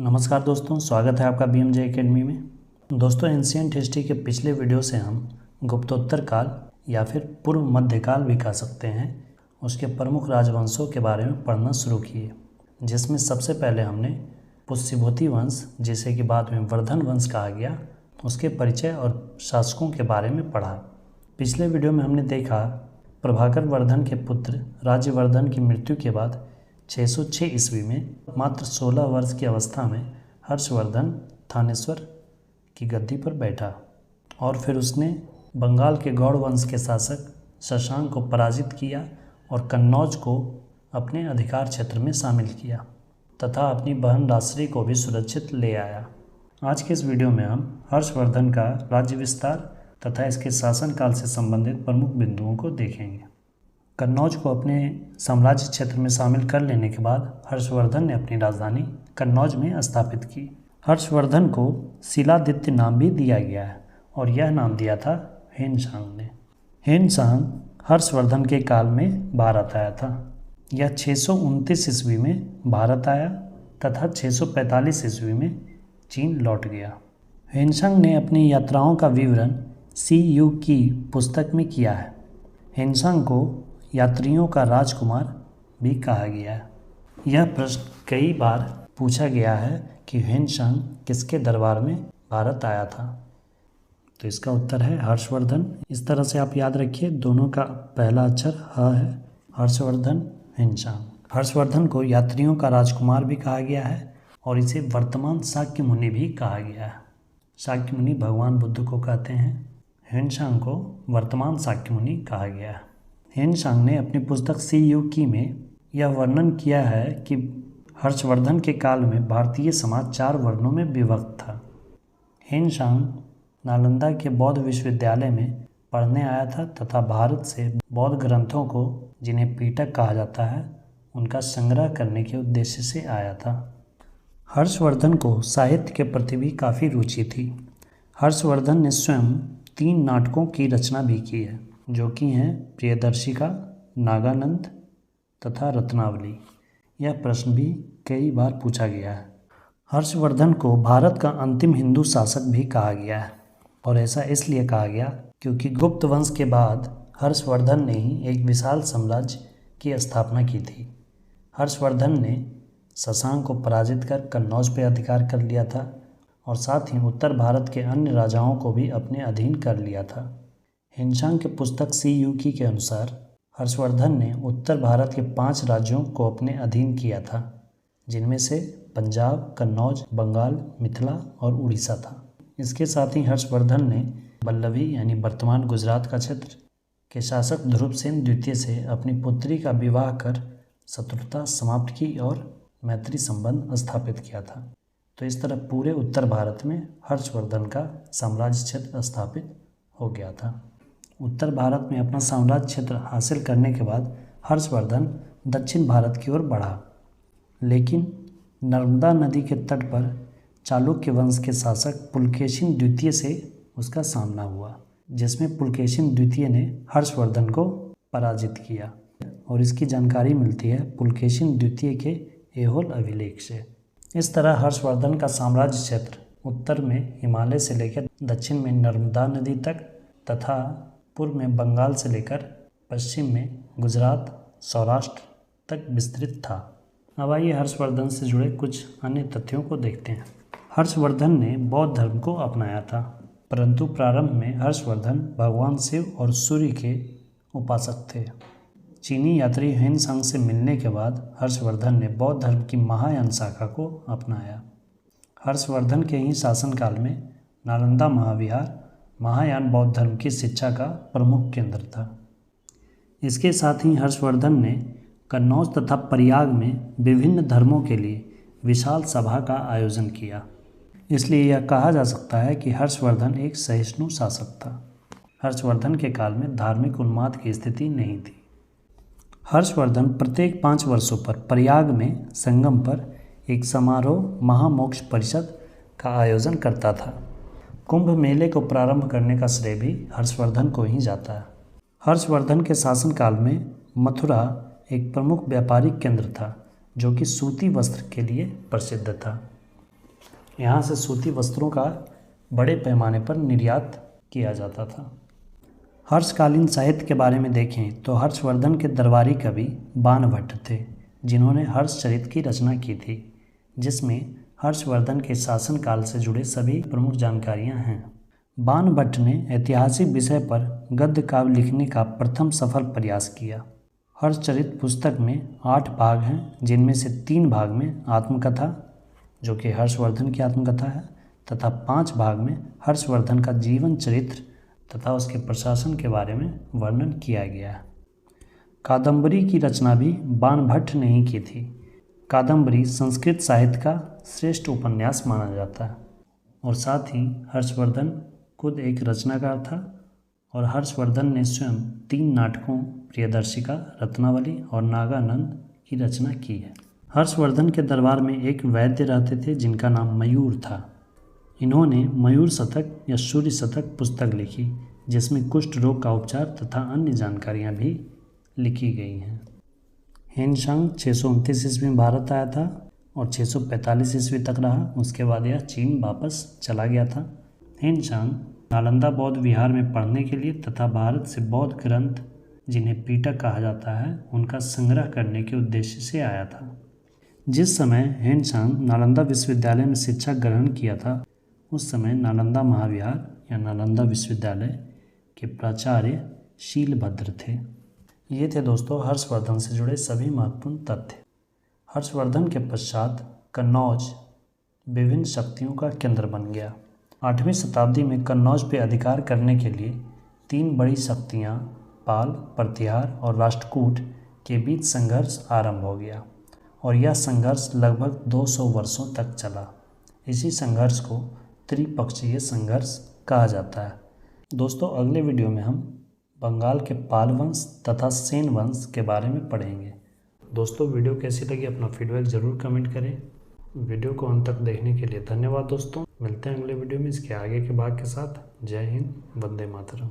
नमस्कार दोस्तों, स्वागत है आपका BMJ एकेडमी में। दोस्तों, एंशिएंट हिस्ट्री के पिछले वीडियो से हम गुप्तोत्तर काल या फिर पूर्व मध्यकाल भी कह सकते हैं, उसके प्रमुख राजवंशों के बारे में पढ़ना शुरू किए, जिसमें सबसे पहले हमने पुष्यभूति वंश, जिसे कि बाद में वर्धन वंश कहा गया, उसके परिचय और शासकों के बारे में पढ़ा। पिछले वीडियो में हमने देखा प्रभाकर वर्धन के पुत्र राज्यवर्धन की मृत्यु के बाद 606 ईस्वी में मात्र 16 वर्ष की अवस्था में हर्षवर्धन थानेश्वर की गद्दी पर बैठा और फिर उसने बंगाल के गौड़ वंश के शासक शशांक को पराजित किया और कन्नौज को अपने अधिकार क्षेत्र में शामिल किया तथा अपनी बहन राजश्री को भी सुरक्षित ले आया। आज के इस वीडियो में हम हर्षवर्धन का राज्य विस्तार तथा इसके शासनकाल से संबंधित प्रमुख बिंदुओं को देखेंगे। कन्नौज को अपने साम्राज्य क्षेत्र में शामिल कर लेने के बाद हर्षवर्धन ने अपनी राजधानी कन्नौज में स्थापित की। हर्षवर्धन को शिलादित्य नाम भी दिया गया है और यह नाम दिया था हेनसांग ने। हेनसांग हर्षवर्धन के काल में भारत आया था। यह 629 ईस्वी में भारत आया तथा 645 ईस्वी में चीन लौट गया। हेनसांग ने अपनी यात्राओं का विवरण CU की पुस्तक में किया है। हेनसांग को यात्रियों का राजकुमार भी कहा गया है। यह प्रश्न कई बार पूछा गया है कि हेनसांग किसके दरबार में भारत आया था, तो इसका उत्तर है हर्षवर्धन। इस तरह से आप याद रखिए, दोनों का पहला अक्षर ह है, हर्षवर्धन, हेनसांग। हर्षवर्धन को यात्रियों का राजकुमार भी कहा गया है और इसे वर्तमान शाक्य मुनि भी कहा गया है। शाक्य मुनि भगवान बुद्ध को कहते हैं, हेनसांग को वर्तमान शाक्य मुनि कहा गया है। हेनसांग ने अपनी पुस्तक CU की में यह वर्णन किया है कि हर्षवर्धन के काल में भारतीय समाज 4 वर्णों में विभक्त था। हेनसांग नालंदा के बौद्ध विश्वविद्यालय में पढ़ने आया था तथा भारत से बौद्ध ग्रंथों को, जिन्हें पीटक कहा जाता है, उनका संग्रह करने के उद्देश्य से आया था। हर्षवर्धन को साहित्य के प्रति भी काफ़ी रुचि थी। हर्षवर्धन ने स्वयं 3 नाटकों की रचना भी की है, जो कि हैं प्रियदर्शिका, नागानंद तथा रत्नावली। यह प्रश्न भी कई बार पूछा गया है। हर्षवर्धन को भारत का अंतिम हिंदू शासक भी कहा गया है और ऐसा इसलिए कहा गया क्योंकि गुप्त वंश के बाद हर्षवर्धन ने ही एक विशाल साम्राज्य की स्थापना की थी। हर्षवर्धन ने शशांक को पराजित कर कन्नौज पर अधिकार कर लिया था और साथ ही उत्तर भारत के अन्य राजाओं को भी अपने अधीन कर लिया था। हेनसांग के पुस्तक CU की के अनुसार हर्षवर्धन ने उत्तर भारत के 5 राज्यों को अपने अधीन किया था, जिनमें से पंजाब, कन्नौज, बंगाल, मिथिला और उड़ीसा था। इसके साथ ही हर्षवर्धन ने वल्लभी यानी वर्तमान गुजरात का क्षेत्र के शासक ध्रुवसेन द्वितीय से अपनी पुत्री का विवाह कर शत्रुता समाप्त की और मैत्री संबंध स्थापित किया था। तो इस तरह पूरे उत्तर भारत में हर्षवर्धन का साम्राज्य क्षेत्र स्थापित हो गया था। उत्तर भारत में अपना साम्राज्य क्षेत्र हासिल करने के बाद हर्षवर्धन दक्षिण भारत की ओर बढ़ा, लेकिन नर्मदा नदी के तट पर चालुक्य वंश के शासक पुलकेशिन द्वितीय से उसका सामना हुआ, जिसमें पुलकेशिन द्वितीय ने हर्षवर्धन को पराजित किया और इसकी जानकारी मिलती है पुलकेशिन द्वितीय के ऐहोल अभिलेख से। इस तरह हर्षवर्धन का साम्राज्य क्षेत्र उत्तर में हिमालय से लेकर दक्षिण में नर्मदा नदी तक तथा पूर्व में बंगाल से लेकर पश्चिम में गुजरात, सौराष्ट्र तक विस्तृत था। अब आइए हर्षवर्धन से जुड़े कुछ अन्य तथ्यों को देखते हैं। हर्षवर्धन ने बौद्ध धर्म को अपनाया था, परंतु प्रारंभ में हर्षवर्धन भगवान शिव और सूर्य के उपासक थे। चीनी यात्री हेनसांग से मिलने के बाद हर्षवर्धन ने बौद्ध धर्म की महायान शाखा को अपनाया। हर्षवर्धन के ही शासनकाल में नालंदा महाविहार महायान बौद्ध धर्म की शिक्षा का प्रमुख केंद्र था। इसके साथ ही हर्षवर्धन ने कन्नौज तथा प्रयाग में विभिन्न धर्मों के लिए विशाल सभा का आयोजन किया। इसलिए यह कहा जा सकता है कि हर्षवर्धन एक सहिष्णु शासक था। हर्षवर्धन के काल में धार्मिक उन्माद की स्थिति नहीं थी। हर्षवर्धन प्रत्येक 5 वर्षों पर प्रयाग में संगम पर एक समारोह महामोक्ष परिषद का आयोजन करता था। कुंभ मेले को प्रारंभ करने का श्रेय भी हर्षवर्धन को ही जाता है। हर्षवर्धन के शासनकाल में मथुरा एक प्रमुख व्यापारिक केंद्र था, जो कि सूती वस्त्र के लिए प्रसिद्ध था। यहाँ से सूती वस्त्रों का बड़े पैमाने पर निर्यात किया जाता था। हर्षकालीन साहित्य के बारे में देखें तो हर्षवर्धन के दरबारी कवि बाणभट्ट थे, जिन्होंने हर्षचरित की रचना की थी, जिसमें हर्षवर्धन के शासनकाल से जुड़े सभी प्रमुख जानकारियां हैं। बाणभट्ट ने ऐतिहासिक विषय पर गद्य काव्य लिखने का प्रथम सफल प्रयास किया। हर्षचरित पुस्तक में 8 भाग हैं, जिनमें से 3 भाग में आत्मकथा, जो कि हर्षवर्धन की आत्मकथा है, तथा 5 भाग में हर्षवर्धन का जीवन चरित्र तथा उसके प्रशासन के बारे में वर्णन किया गया है। कादम्बरी की रचना भी बाणभट्ट ने ही की थी। कादम्बरी संस्कृत साहित्य का श्रेष्ठ उपन्यास माना जाता है और साथ ही हर्षवर्धन खुद एक रचनाकार था और हर्षवर्धन ने स्वयं 3 नाटकों प्रियदर्शिका, रत्नावली और नागानंद की रचना की है। हर्षवर्धन के दरबार में एक वैद्य रहते थे जिनका नाम मयूर था। इन्होंने मयूर शतक या सूर्य शतक पुस्तक लिखी, जिसमें कुष्ठ रोग का उपचार तथा अन्य जानकारियाँ भी लिखी गई हैं। हेनशांग 629 ईस्वी में भारत आया था और 645 ईस्वी तक रहा। उसके बाद यह चीन वापस चला गया था। हेनशांग नालंदा बौद्ध विहार में पढ़ने के लिए तथा भारत से बौद्ध ग्रंथ, जिन्हें पीटक कहा जाता है, उनका संग्रह करने के उद्देश्य से आया था। जिस समय हेनशांग नालंदा विश्वविद्यालय में शिक्षा ग्रहण किया था, उस समय नालंदा महाविहार या नालंदा विश्वविद्यालय के प्राचार्य शीलभद्र थे। ये थे दोस्तों हर्षवर्धन से जुड़े सभी महत्वपूर्ण तथ्य। हर्षवर्धन के पश्चात कन्नौज विभिन्न शक्तियों का केंद्र बन गया। 8वीं शताब्दी में कन्नौज पर अधिकार करने के लिए 3 बड़ी शक्तियाँ पाल, प्रतिहार और राष्ट्रकूट के बीच संघर्ष आरंभ हो गया और यह संघर्ष लगभग 200 वर्षों तक चला। इसी संघर्ष को त्रिपक्षीय संघर्ष कहा जाता है। दोस्तों अगले वीडियो में हम बंगाल के पाल वंश तथा सेन वंश के बारे में पढ़ेंगे। दोस्तों वीडियो कैसी लगी अपना फीडबैक ज़रूर कमेंट करें। वीडियो को अंत तक देखने के लिए धन्यवाद दोस्तों। मिलते हैं अगले वीडियो में इसके आगे के भाग के साथ। जय हिंद, वंदे मातरम।